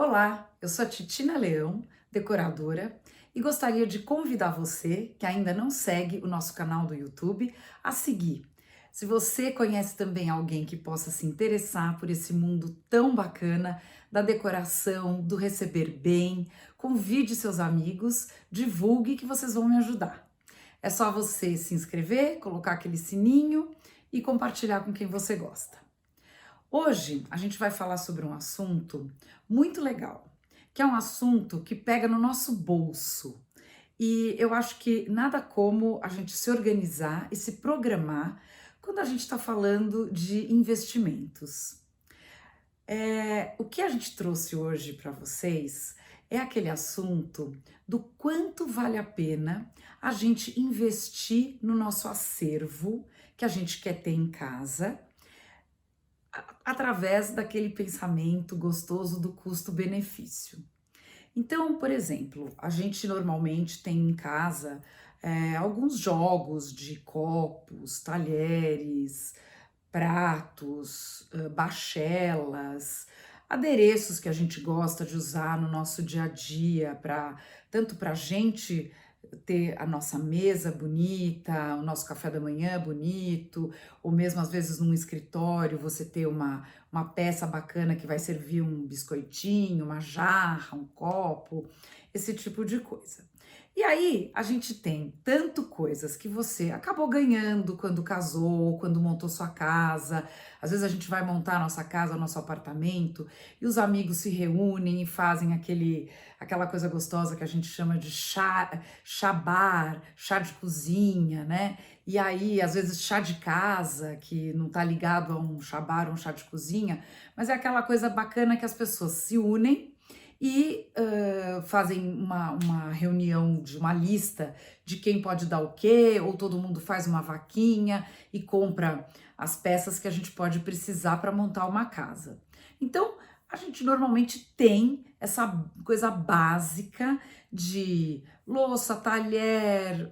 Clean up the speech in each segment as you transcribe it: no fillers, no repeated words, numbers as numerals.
Olá, eu sou a Titina Leão, decoradora, e gostaria de convidar você, que ainda não segue o nosso canal do YouTube, a seguir. Se você conhece também alguém que possa se interessar por esse mundo tão bacana da decoração, do receber bem, convide seus amigos, divulgue que vocês vão me ajudar. É só você se inscrever, colocar aquele sininho e compartilhar com quem você gosta. Hoje a gente vai falar sobre um assunto muito legal, que é um assunto que pega no nosso bolso. E eu acho que nada como a gente se organizar e se programar quando a gente está falando de investimentos. O que a gente trouxe hoje para vocês é aquele assunto do quanto vale a pena a gente investir no nosso acervo que a gente quer ter em casa através daquele pensamento gostoso do custo-benefício. Então, por exemplo, a gente normalmente tem em casa alguns jogos de copos, talheres, pratos, bachelas, adereços que a gente gosta de usar no nosso dia a dia, tanto para a gente ter a nossa mesa bonita, o nosso café da manhã bonito, ou mesmo às vezes num escritório você ter uma peça bacana que vai servir um biscoitinho, uma jarra, um copo, esse tipo de coisa. E aí a gente tem tanto coisas que você acabou ganhando quando casou, quando montou sua casa. Às vezes a gente vai montar a nossa casa, o nosso apartamento, e os amigos se reúnem e fazem aquela coisa gostosa que a gente chama de chá bar, chá de cozinha, né? E aí, às vezes, chá de casa, que não tá ligado a um chá bar ou um chá de cozinha, mas é aquela coisa bacana que as pessoas se unem e fazem uma reunião de uma lista de quem pode dar o quê, ou todo mundo faz uma vaquinha e compra as peças que a gente pode precisar para montar uma casa. Então, a gente normalmente tem essa coisa básica de louça, talher,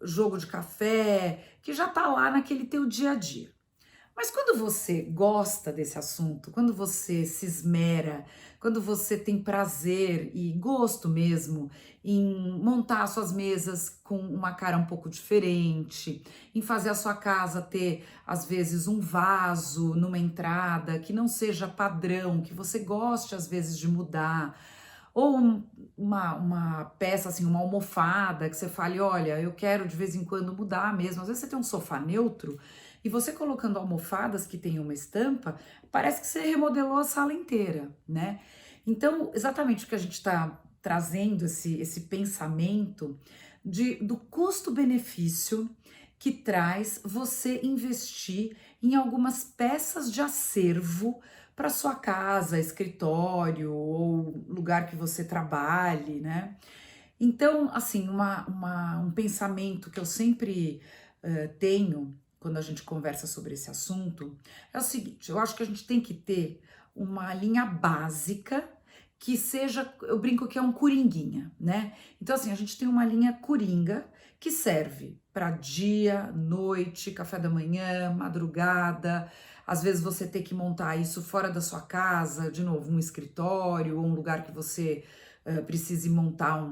jogo de café, que já tá lá naquele teu dia a dia. Mas quando você gosta desse assunto, quando você se esmera, quando você tem prazer e gosto mesmo em montar suas mesas com uma cara um pouco diferente, em fazer a sua casa ter, às vezes, um vaso numa entrada que não seja padrão, que você goste, às vezes, de mudar, ou uma peça, assim, uma almofada que você fale, olha, eu quero de vez em quando mudar mesmo. Às vezes você tem um sofá neutro e você colocando almofadas que tem uma estampa, parece que você remodelou a sala inteira, né? Então, exatamente o que a gente está trazendo, esse pensamento do custo-benefício que traz você investir em algumas peças de acervo para sua casa, escritório ou lugar que você trabalhe, né? Então, assim, um pensamento que eu sempre tenho quando a gente conversa sobre esse assunto é o seguinte: eu acho que a gente tem que ter uma linha básica que seja, eu brinco que é um coringuinha, né? Então, assim, a gente tem uma linha coringa que serve para dia, noite, café da manhã, madrugada. Às vezes você tem que montar isso fora da sua casa, de novo, um escritório ou um lugar que você precise montar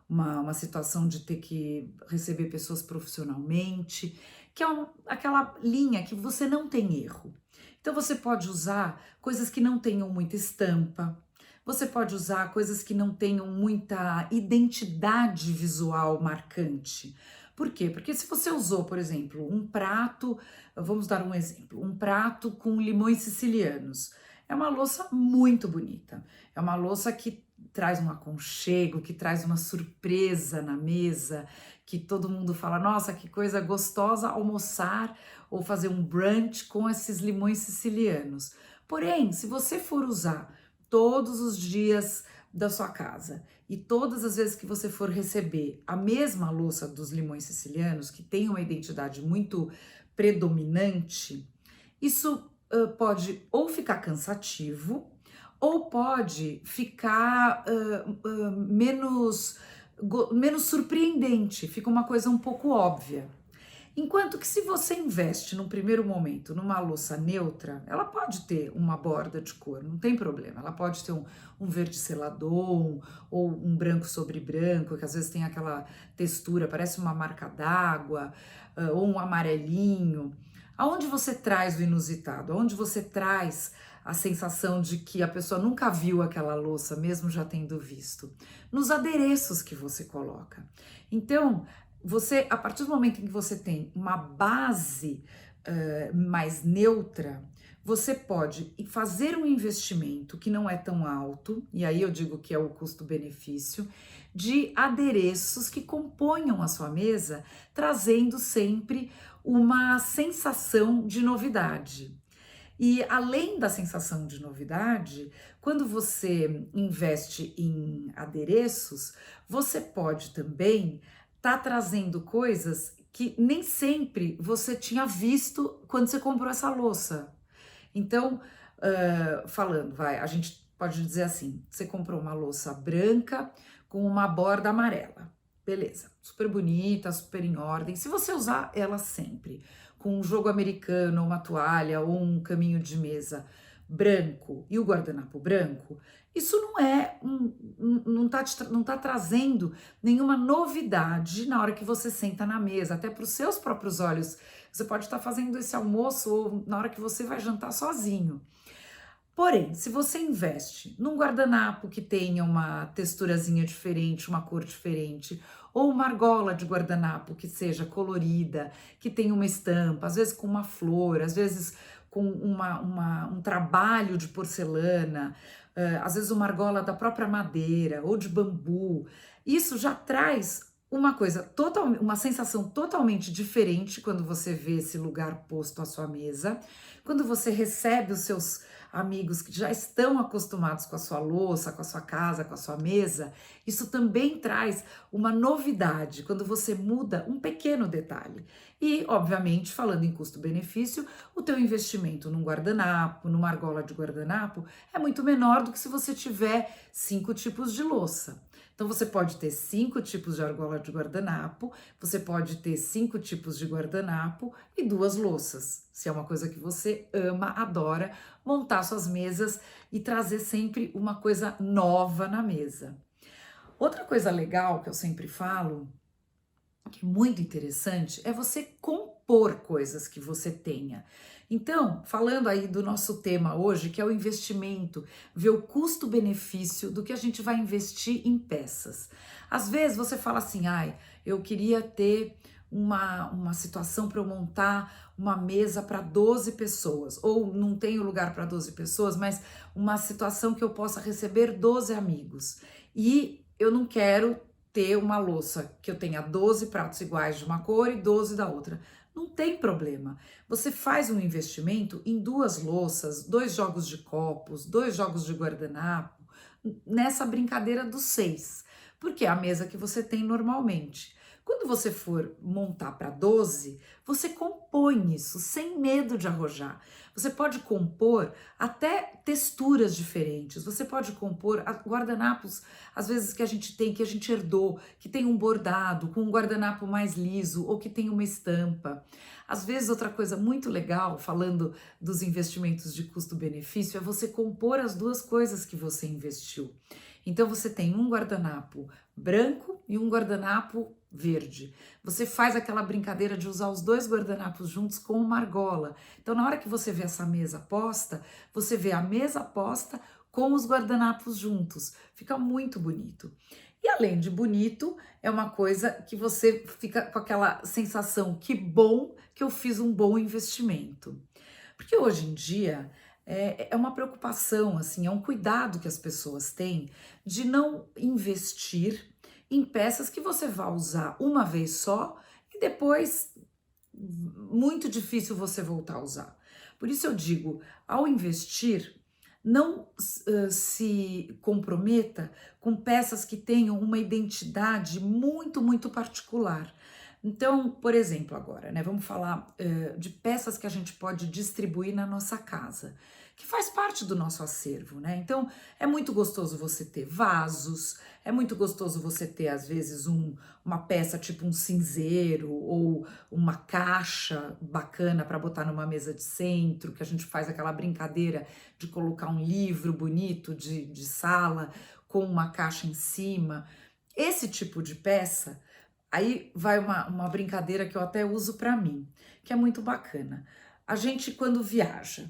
uma situação de ter que receber pessoas profissionalmente, que é aquela linha que você não tem erro. Então você pode usar coisas que não tenham muita estampa, você pode usar coisas que não tenham muita identidade visual marcante. Por quê? Porque se você usou, por exemplo, um prato, vamos dar um exemplo, um prato com limões sicilianos. É uma louça muito bonita. É uma louça que traz um aconchego, que traz uma surpresa na mesa, que todo mundo fala: nossa, que coisa gostosa almoçar ou fazer um brunch com esses limões sicilianos. Porém, se você for usar todos os dias da sua casa e todas as vezes que você for receber a mesma louça dos limões sicilianos, que tem uma identidade muito predominante, isso pode ou ficar cansativo ou pode ficar menos surpreendente, fica uma coisa um pouco óbvia. Enquanto que se você investe num primeiro momento numa louça neutra, ela pode ter uma borda de cor, não tem problema. Ela pode ter um verde celadon ou um branco sobre branco, que às vezes tem aquela textura, parece uma marca d'água, ou um amarelinho. Aonde você traz o inusitado? Aonde você traz a sensação de que a pessoa nunca viu aquela louça, mesmo já tendo visto? Nos adereços que você coloca. Então, você, a partir do momento em que você tem uma base mais neutra, você pode fazer um investimento que não é tão alto, e aí eu digo que é o custo-benefício, de adereços que componham a sua mesa, trazendo sempre uma sensação de novidade. E além da sensação de novidade, quando você investe em adereços, você pode também estar trazendo coisas que nem sempre você tinha visto quando você comprou essa louça. Então, falando, vai, a gente pode dizer assim: você comprou uma louça branca com uma borda amarela. Beleza, super bonita, super em ordem. Se você usar ela sempre com um jogo americano, uma toalha ou um caminho de mesa branco e o guardanapo branco, isso não tá trazendo nenhuma novidade na hora que você senta na mesa, até para os seus próprios olhos. Você pode estar fazendo esse almoço ou na hora que você vai jantar sozinho. Porém, se você investe num guardanapo que tenha uma texturazinha diferente, uma cor diferente, ou uma argola de guardanapo que seja colorida, que tenha uma estampa, às vezes com uma flor, às vezes com um trabalho de porcelana, às vezes uma argola da própria madeira ou de bambu, isso já traz uma coisa uma sensação totalmente diferente quando você vê esse lugar posto à sua mesa, quando você recebe os seus amigos que já estão acostumados com a sua louça, com a sua casa, com a sua mesa, isso também traz uma novidade quando você muda um pequeno detalhe. E, obviamente, falando em custo-benefício, o teu investimento num guardanapo, numa argola de guardanapo, é muito menor do que se você tiver 5 tipos de louça. Então, você pode ter 5 tipos de argola de guardanapo, você pode ter 5 tipos de guardanapo e 2 louças. Se é uma coisa que você ama, adora, montar suas mesas e trazer sempre uma coisa nova na mesa. Outra coisa legal que eu sempre falo, que é muito interessante, é você compor coisas que você tenha. Então, falando aí do nosso tema hoje, que é o investimento, ver o custo-benefício do que a gente vai investir em peças. Às vezes você fala assim, ai, eu queria ter uma situação para eu montar uma mesa para 12 pessoas, ou não tenho lugar para 12 pessoas, mas uma situação que eu possa receber 12 amigos. E eu não quero ter uma louça que eu tenha 12 pratos iguais de uma cor e 12 da outra. Não tem problema. Você faz um investimento em 2 louças, 2 jogos de copos, 2 jogos de guardanapo, nessa brincadeira dos 6, porque é a mesa que você tem normalmente. Quando você for montar para 12, você compõe isso sem medo de arrojar. Você pode compor até texturas diferentes. Você pode compor guardanapos, às vezes que a gente tem, que a gente herdou, que tem um bordado, com um guardanapo mais liso ou que tem uma estampa. Às vezes, outra coisa muito legal, falando dos investimentos de custo-benefício, é você compor as 2 coisas que você investiu. Então, você tem um guardanapo branco e um guardanapo verde. Você faz aquela brincadeira de usar os 2 guardanapos juntos com uma argola. Então, na hora que você vê essa mesa posta, você vê a mesa posta com os guardanapos juntos. Fica muito bonito. E além de bonito, é uma coisa que você fica com aquela sensação, que bom que eu fiz um bom investimento. Porque hoje em dia é uma preocupação, assim, é um cuidado que as pessoas têm de não investir em peças que você vai usar uma vez só e depois muito difícil você voltar a usar. Por isso eu digo, ao investir, não se comprometa com peças que tenham uma identidade muito, muito particular. Então, por exemplo, agora, né, vamos falar de peças que a gente pode distribuir na nossa casa, que faz parte do nosso acervo, né? Então, é muito gostoso você ter vasos, é muito gostoso você ter, às vezes, uma peça tipo um cinzeiro ou uma caixa bacana para botar numa mesa de centro, que a gente faz aquela brincadeira de colocar um livro bonito de sala com uma caixa em cima. Esse tipo de peça, aí vai uma brincadeira que eu até uso para mim, que é muito bacana. A gente, quando viaja,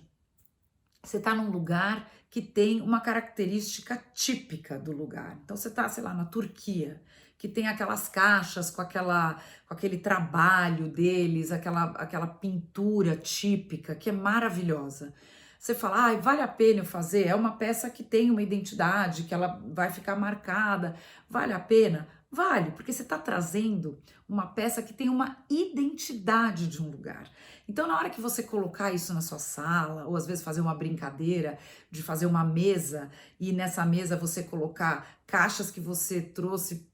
você está num lugar que tem uma característica típica do lugar. Então você está, sei lá, na Turquia, que tem aquelas caixas com aquele trabalho deles, aquela pintura típica que é maravilhosa. Você fala, ah, vale a pena eu fazer? É uma peça que tem uma identidade, que ela vai ficar marcada. Vale a pena? Vale, porque você está trazendo uma peça que tem uma identidade de um lugar. Então, na hora que você colocar isso na sua sala, ou às vezes fazer uma brincadeira de fazer uma mesa e nessa mesa você colocar caixas que você trouxe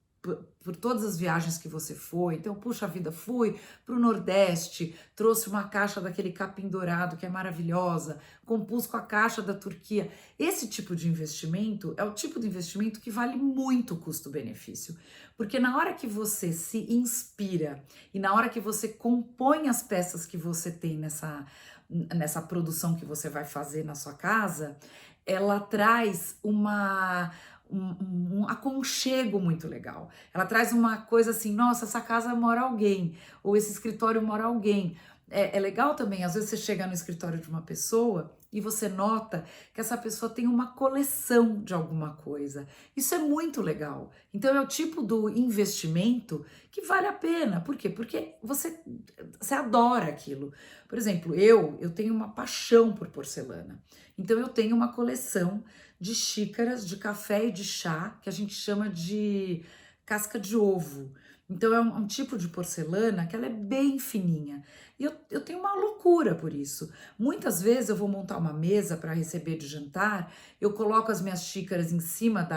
por todas as viagens que você foi. Então, puxa vida, fui para o Nordeste, trouxe uma caixa daquele capim dourado que é maravilhosa, compus com a caixa da Turquia. Esse tipo de investimento é o tipo de investimento que vale muito o custo-benefício, porque na hora que você se inspira e na hora que você compõe as peças que você tem nessa produção que você vai fazer na sua casa, ela traz um aconchego muito legal. Ela traz uma coisa assim, nossa, essa casa mora alguém, ou esse escritório mora alguém. É legal também, às vezes você chega no escritório de uma pessoa e você nota que essa pessoa tem uma coleção de alguma coisa. Isso é muito legal. Então é o tipo do investimento que vale a pena. Por quê? Porque você adora aquilo. Por exemplo, eu tenho uma paixão por porcelana. Então eu tenho uma coleção de xícaras de café e de chá que a gente chama de casca de ovo. Então é um tipo de porcelana que ela é bem fininha. E eu tenho uma loucura por isso. Muitas vezes eu vou montar uma mesa para receber de jantar, eu coloco as minhas xícaras em cima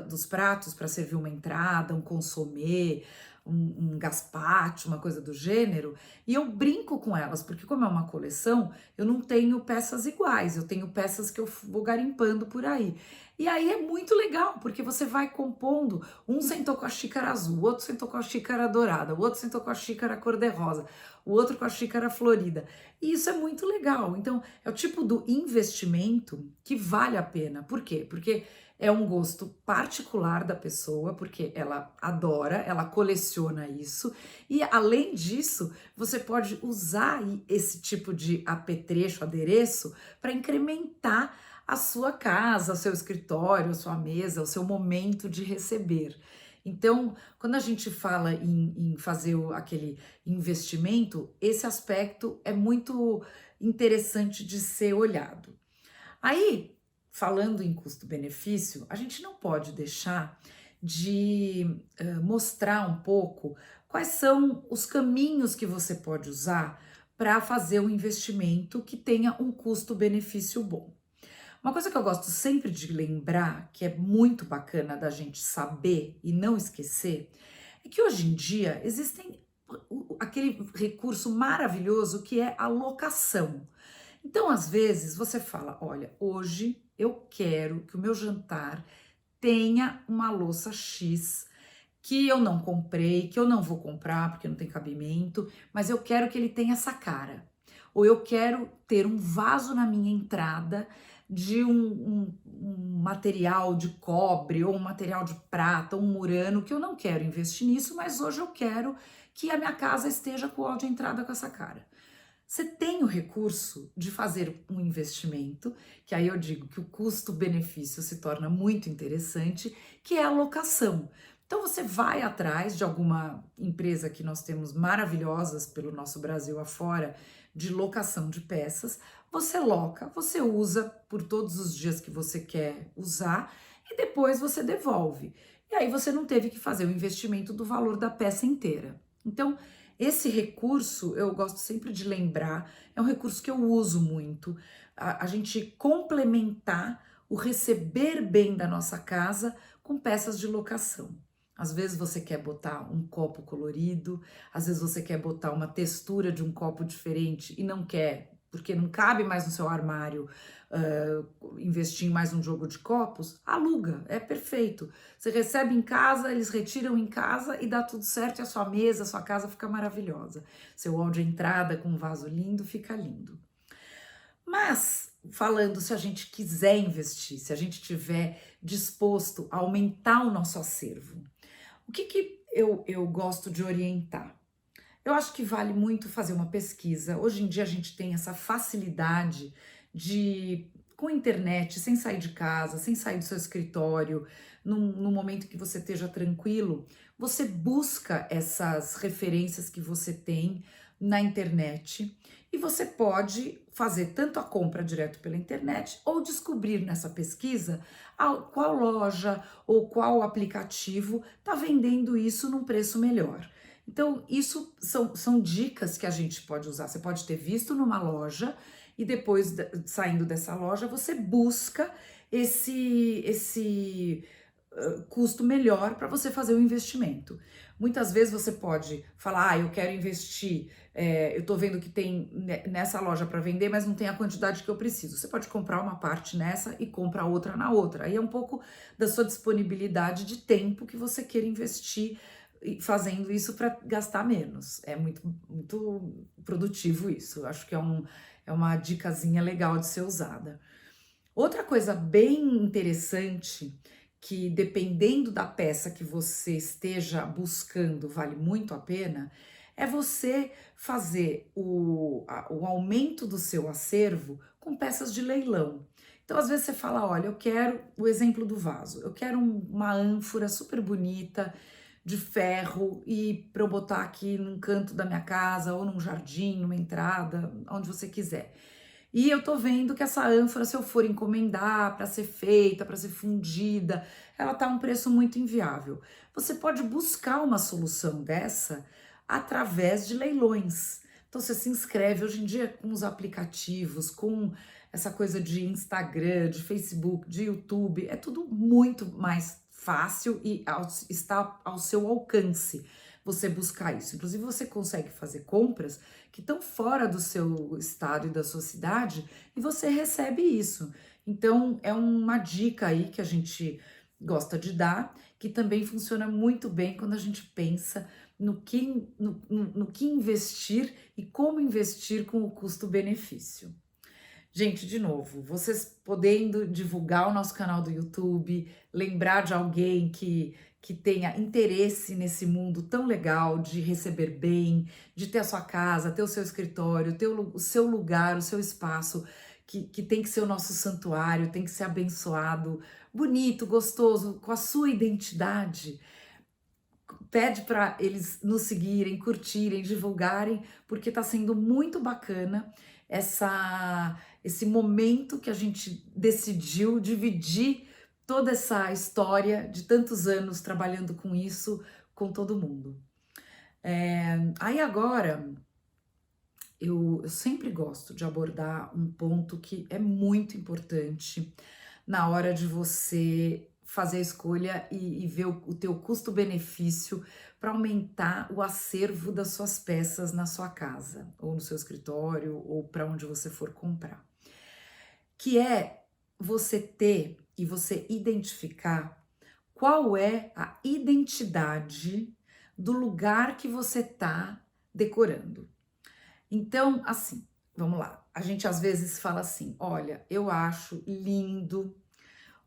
dos pratos para servir uma entrada, um consomê, um gazpacho, uma coisa do gênero, e eu brinco com elas, porque como é uma coleção, eu não tenho peças iguais, eu tenho peças que eu vou garimpando por aí. E aí é muito legal, porque você vai compondo, um sentou com a xícara azul, o outro sentou com a xícara dourada, o outro sentou com a xícara cor-de-rosa, o outro com a xícara florida. E isso é muito legal. Então, é o tipo do investimento que vale a pena. Por quê? Porque é um gosto particular da pessoa, porque ela adora, ela coleciona isso, e além disso, você pode usar esse tipo de apetrecho, adereço, para incrementar a sua casa, o seu escritório, a sua mesa, o seu momento de receber. Então, quando a gente fala em fazer aquele investimento, esse aspecto é muito interessante de ser olhado. Aí, falando em custo-benefício, a gente não pode deixar de mostrar um pouco quais são os caminhos que você pode usar para fazer um investimento que tenha um custo-benefício bom. Uma coisa que eu gosto sempre de lembrar, que é muito bacana da gente saber e não esquecer, é que hoje em dia existem aquele recurso maravilhoso que é a locação. Então, às vezes, você fala: olha, hoje eu quero que o meu jantar tenha uma louça X que eu não comprei, que eu não vou comprar porque não tem cabimento, mas eu quero que ele tenha essa cara. Ou eu quero ter um vaso na minha entrada de um material de cobre ou um material de prata, um murano, que eu não quero investir nisso, mas hoje eu quero que a minha casa esteja com o hall de entrada com essa cara. Você tem o recurso de fazer um investimento, que aí eu digo que o custo-benefício se torna muito interessante, que é a locação. Então você vai atrás de alguma empresa que nós temos maravilhosas pelo nosso Brasil afora, de locação de peças, você loca, você usa por todos os dias que você quer usar e depois você devolve. E aí você não teve que fazer o investimento do valor da peça inteira. Então, esse recurso, eu gosto sempre de lembrar, é um recurso que eu uso muito, a gente complementar o receber bem da nossa casa com peças de locação. Às vezes você quer botar um copo colorido, às vezes você quer botar uma textura de um copo diferente e não quer porque não cabe mais no seu armário investir em mais um jogo de copos, aluga, é perfeito. Você recebe em casa, eles retiram em casa e dá tudo certo, e a sua mesa, a sua casa fica maravilhosa. Seu hall de entrada com um vaso lindo fica lindo. Mas, falando, se a gente quiser investir, se a gente tiver disposto a aumentar o nosso acervo, o que eu gosto de orientar? Eu acho que vale muito fazer uma pesquisa. Hoje em dia a gente tem essa facilidade de, com a internet, sem sair de casa, sem sair do seu escritório, num momento que você esteja tranquilo, você busca essas referências que você tem na internet e você pode fazer tanto a compra direto pela internet ou descobrir nessa pesquisa qual loja ou qual aplicativo está vendendo isso num preço melhor. Então, isso são dicas que a gente pode usar. Você pode ter visto numa loja e depois, saindo dessa loja, você busca esse custo melhor para você fazer o investimento. Muitas vezes você pode falar, eu quero investir, eu tô vendo que tem nessa loja para vender, mas não tem a quantidade que eu preciso. Você pode comprar uma parte nessa e comprar outra na outra. Aí é um pouco da sua disponibilidade de tempo que você queira investir fazendo isso para gastar menos. É muito produtivo isso. Acho que é uma dicasinha legal de ser usada. Outra coisa bem interessante, que dependendo da peça que você esteja buscando, vale muito a pena, é você fazer o aumento do seu acervo com peças de leilão. Então, às vezes você fala, olha, eu quero o exemplo do vaso, eu quero uma ânfora super bonita, de ferro, e para eu botar aqui num canto da minha casa, ou num jardim, numa entrada, onde você quiser. E eu tô vendo que essa ânfora, se eu for encomendar para ser feita, para ser fundida, ela tá um preço muito inviável. Você pode buscar uma solução dessa através de leilões. Então você se inscreve hoje em dia com os aplicativos, com essa coisa de Instagram, de Facebook, de YouTube, é tudo muito mais fácil e está ao seu alcance você buscar isso. Inclusive você consegue fazer compras que estão fora do seu estado e da sua cidade e você recebe isso. Então, é uma dica aí que a gente gosta de dar, que também funciona muito bem quando a gente pensa no que investir e como investir com o custo-benefício. Gente, de novo, vocês podendo divulgar o nosso canal do YouTube, lembrar de alguém que tenha interesse nesse mundo tão legal de receber bem, de ter a sua casa, ter o seu escritório, ter o seu lugar, o seu espaço, que tem que ser o nosso santuário, tem que ser abençoado, bonito, gostoso, com a sua identidade. Pede para eles nos seguirem, curtirem, divulgarem, porque está sendo muito bacana esse momento que a gente decidiu dividir toda essa história de tantos anos trabalhando com isso com todo mundo. Aí agora eu sempre gosto de abordar um ponto que é muito importante na hora de você fazer a escolha e ver o teu custo-benefício para aumentar o acervo das suas peças na sua casa, ou no seu escritório, ou para onde você for comprar. Que é você ter e você identificar qual é a identidade do lugar que você está decorando. Então, assim, vamos lá. A gente às vezes fala assim: olha, eu acho lindo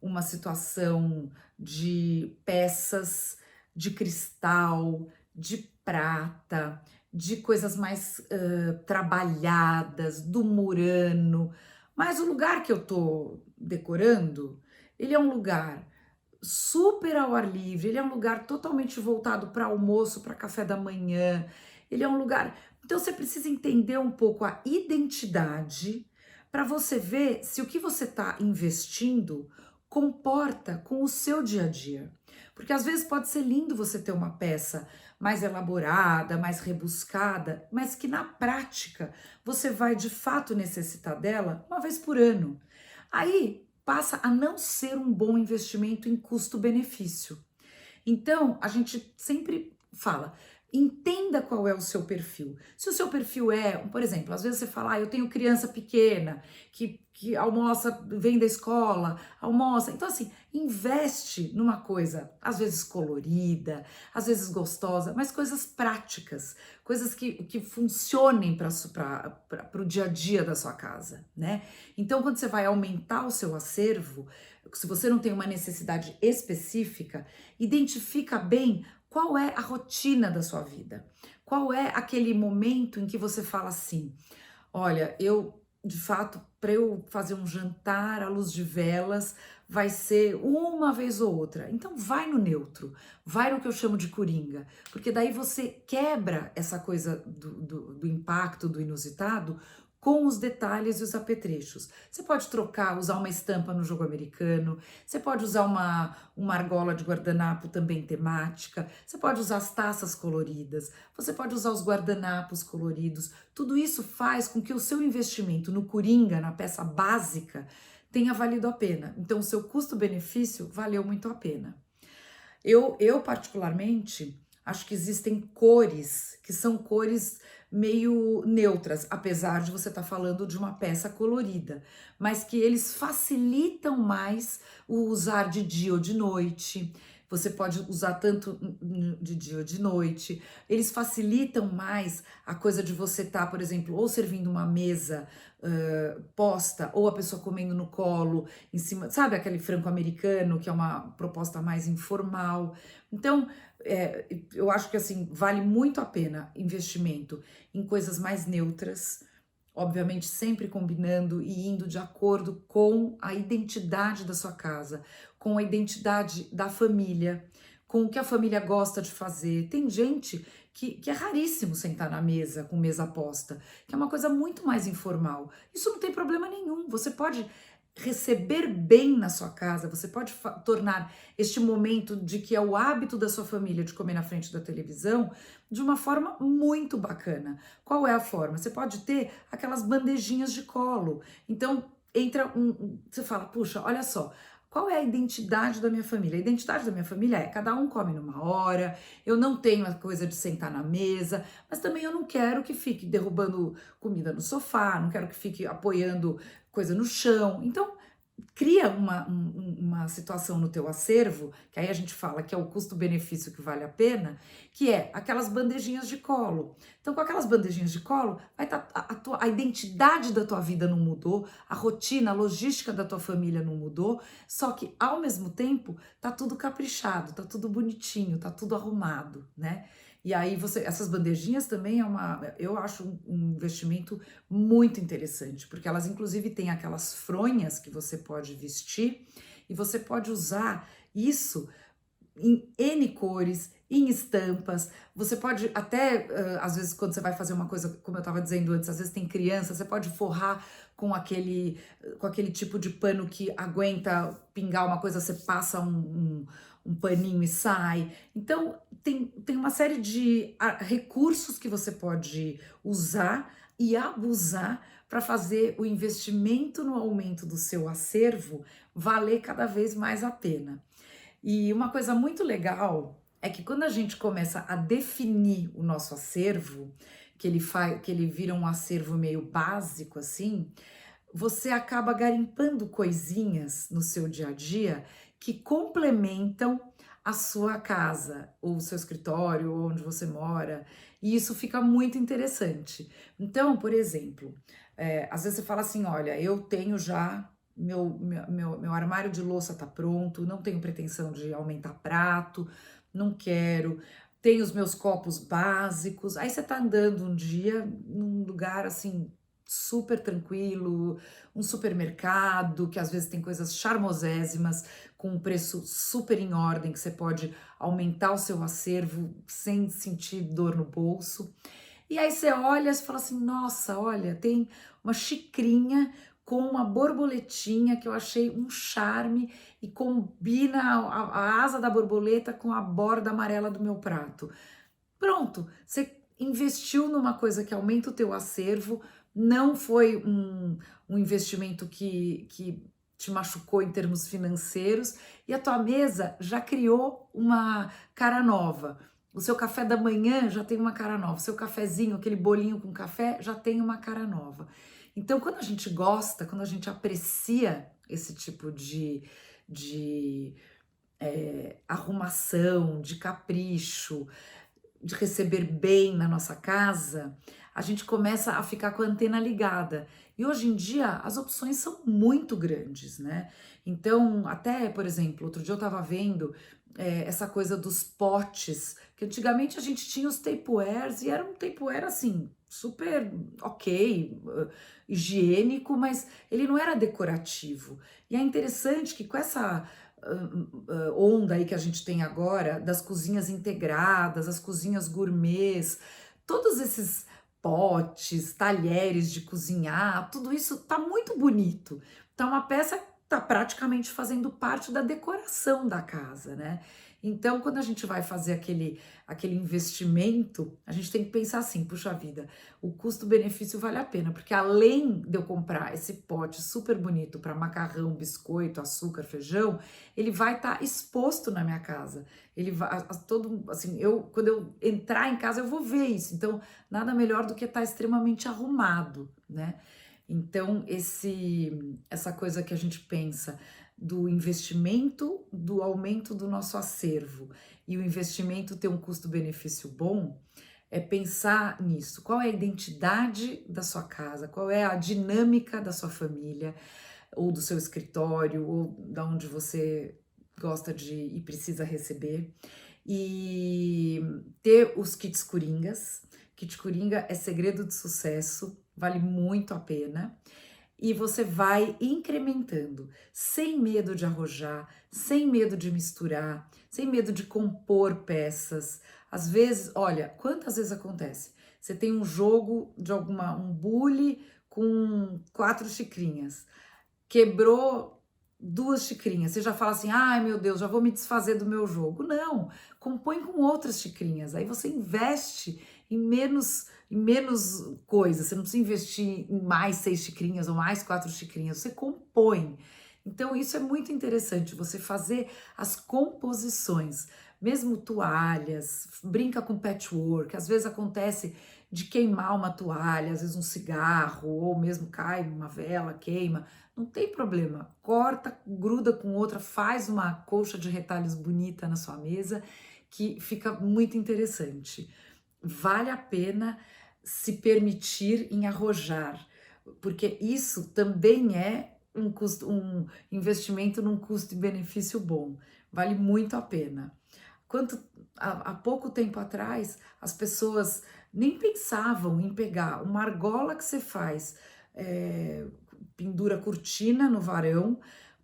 uma situação de peças de cristal, de prata, de coisas mais trabalhadas, do murano. Mas o lugar que eu tô decorando, ele é um lugar super ao ar livre, ele é um lugar totalmente voltado para almoço, para café da manhã. Ele é um lugar. Então você precisa entender um pouco a identidade para você ver se o que você está investindo comporta com o seu dia a dia. Porque às vezes pode ser lindo você ter uma peça mais elaborada, mais rebuscada, mas que na prática você vai de fato necessitar dela uma vez por ano. Aí passa a não ser um bom investimento em custo-benefício. Então, a gente sempre fala, Entenda qual é o seu perfil. Se o seu perfil é, por exemplo, às vezes você fala, eu tenho criança pequena que almoça, vem da escola, almoça. Então, assim, investe numa coisa, às vezes colorida, às vezes gostosa, mas coisas práticas, coisas que funcionem para o dia a dia da sua casa, né? Então, quando você vai aumentar o seu acervo, se você não tem uma necessidade específica, identifica bem qual é a rotina da sua vida? Qual é aquele momento em que você fala assim: olha, eu de fato, para eu fazer um jantar à luz de velas, vai ser uma vez ou outra. Então, vai no neutro, vai no que eu chamo de coringa, porque daí você quebra essa coisa do impacto, do inusitado, com os detalhes e os apetrechos. Você pode trocar, usar uma estampa no jogo americano, você pode usar uma argola de guardanapo também temática, você pode usar as taças coloridas, você pode usar os guardanapos coloridos. Tudo isso faz com que o seu investimento no coringa, na peça básica, tenha valido a pena. Então, o seu custo-benefício valeu muito a pena. Eu particularmente, acho que existem cores que são cores meio neutras, apesar de você estar falando de uma peça colorida, mas que eles facilitam mais o usar de dia ou de noite. Você pode usar tanto de dia ou de noite. Eles facilitam mais a coisa de você estar, por exemplo, ou servindo uma mesa posta, ou a pessoa comendo no colo, em cima, sabe aquele frango americano, que é uma proposta mais informal. Então, eu acho que assim, vale muito a pena investimento em coisas mais neutras, obviamente sempre combinando e indo de acordo com a identidade da sua casa, com a identidade da família, com o que a família gosta de fazer. Tem gente que é raríssimo sentar na mesa com mesa posta, que é uma coisa muito mais informal. Isso não tem problema nenhum. Você pode receber bem na sua casa, você pode tornar este momento de que é o hábito da sua família de comer na frente da televisão de uma forma muito bacana. Qual é a forma? Você pode ter aquelas bandejinhas de colo. Então, você fala, puxa, olha só, qual é a identidade da minha família? A identidade da minha família é cada um come numa hora, eu não tenho a coisa de sentar na mesa, mas também eu não quero que fique derrubando comida no sofá, não quero que fique apoiando coisa no chão. Então, cria uma situação no teu acervo, que aí a gente fala que é o custo-benefício que vale a pena, que é aquelas bandejinhas de colo. Então, com aquelas bandejinhas de colo, vai tá, a identidade da tua vida não mudou, a rotina, a logística da tua família não mudou, só que ao mesmo tempo tá tudo caprichado, tá tudo bonitinho, tá tudo arrumado, né? E aí essas bandejinhas também eu acho um investimento muito interessante, porque elas inclusive têm aquelas fronhas que você pode vestir e você pode usar isso em N cores, em estampas. Você pode até, às vezes, quando você vai fazer uma coisa, como eu estava dizendo antes, às vezes tem criança, você pode forrar com aquele tipo de pano que aguenta pingar uma coisa, você passa um paninho e sai. Então, tem uma série de recursos que você pode usar e abusar para fazer o investimento no aumento do seu acervo valer cada vez mais a pena. E uma coisa muito legal é que quando a gente começa a definir o nosso acervo, que ele vira um acervo meio básico assim, você acaba garimpando coisinhas no seu dia a dia que complementam a sua casa, ou o seu escritório, ou onde você mora, e isso fica muito interessante. Então, por exemplo, às vezes você fala assim: olha, eu tenho já meu armário de louça tá pronto, não tenho pretensão de aumentar prato, não quero, tenho os meus copos básicos. Aí você tá andando um dia num lugar assim super tranquilo, um supermercado que às vezes tem coisas charmosésimas com um preço super em ordem que você pode aumentar o seu acervo sem sentir dor no bolso. E aí você olha e fala assim: nossa, olha, tem uma xicrinha com uma borboletinha que eu achei um charme e combina a asa da borboleta com a borda amarela do meu prato. Pronto, você investiu numa coisa que aumenta o teu acervo, não foi um investimento que te machucou em termos financeiros, e a tua mesa já criou uma cara nova. O seu café da manhã já tem uma cara nova, o seu cafezinho, aquele bolinho com café, já tem uma cara nova. Então, quando a gente gosta, quando a gente aprecia esse tipo de arrumação, de capricho, de receber bem na nossa casa, a gente começa a ficar com a antena ligada. E hoje em dia as opções são muito grandes, né? Então, até, por exemplo, outro dia eu estava vendo essa coisa dos potes, que antigamente a gente tinha os Tupperwares e era um Tupperware assim, super ok, higiênico, mas ele não era decorativo. E é interessante que com essa onda aí que a gente tem agora, das cozinhas integradas, as cozinhas gourmets, todos esses potes, talheres de cozinhar, tudo isso tá muito bonito. Tá uma peça que tá praticamente fazendo parte da decoração da casa, né? Então, quando a gente vai fazer aquele investimento, a gente tem que pensar assim, puxa vida, o custo-benefício vale a pena, porque além de eu comprar esse pote super bonito para macarrão, biscoito, açúcar, feijão, ele vai estar exposto na minha casa. Ele vai todo assim, eu quando eu entrar em casa eu vou ver isso. Então, nada melhor do que estar extremamente arrumado, né? Então, essa coisa que a gente pensa do investimento, do aumento do nosso acervo e o investimento ter um custo-benefício bom, é pensar nisso. Qual é a identidade da sua casa? Qual é a dinâmica da sua família? Ou do seu escritório, ou da onde você gosta de e precisa receber. E ter os kits coringas. Kit coringa é segredo de sucesso, vale muito a pena. E você vai incrementando, sem medo de arrojar, sem medo de misturar, sem medo de compor peças. Às vezes, olha, quantas vezes acontece? Você tem um jogo de um bule com 4 xicrinhas, quebrou 2 xicrinhas, você já fala assim: ai meu Deus, já vou me desfazer do meu jogo. Não, compõe com outras xicrinhas, aí você investe em menos coisas, você não precisa investir em mais 6 xicrinhas ou mais 4 xicrinhas, você compõe. Então isso é muito interessante, você fazer as composições, mesmo toalhas, brinca com patchwork, às vezes acontece de queimar uma toalha, às vezes um cigarro, ou mesmo cai uma vela, queima, não tem problema, corta, gruda com outra, faz uma colcha de retalhos bonita na sua mesa, que fica muito interessante. Vale a pena se permitir em arrojar, porque isso também é um investimento num custo e benefício bom, vale muito a pena. Há pouco tempo atrás, as pessoas nem pensavam em pegar uma argola que você faz, pendura cortina no varão,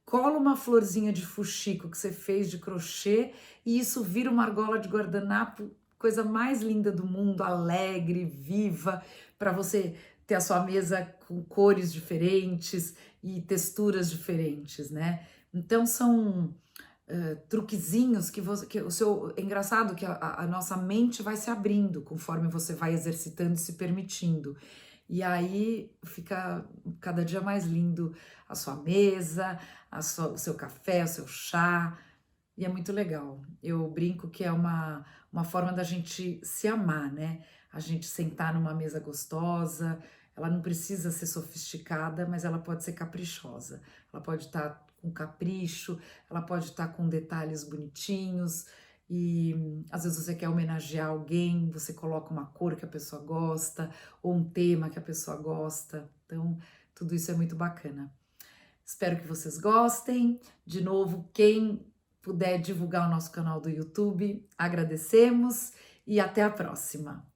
cola uma florzinha de fuxico que você fez de crochê e isso vira uma argola de guardanapo, coisa mais linda do mundo, alegre, viva, para você ter a sua mesa com cores diferentes e texturas diferentes, né? Então são truquezinhos que o seu. É engraçado que a nossa mente vai se abrindo conforme você vai exercitando e se permitindo. E aí fica cada dia mais lindo a sua mesa, o seu café, o seu chá, e é muito legal. Eu brinco que é uma forma da gente se amar, né? A gente sentar numa mesa gostosa, ela não precisa ser sofisticada, mas ela pode ser caprichosa. Ela pode estar com capricho, ela pode estar com detalhes bonitinhos. E às vezes você quer homenagear alguém, você coloca uma cor que a pessoa gosta, ou um tema que a pessoa gosta. Então, tudo isso é muito bacana. Espero que vocês gostem. De novo, quem puder divulgar o nosso canal do YouTube, agradecemos e até a próxima.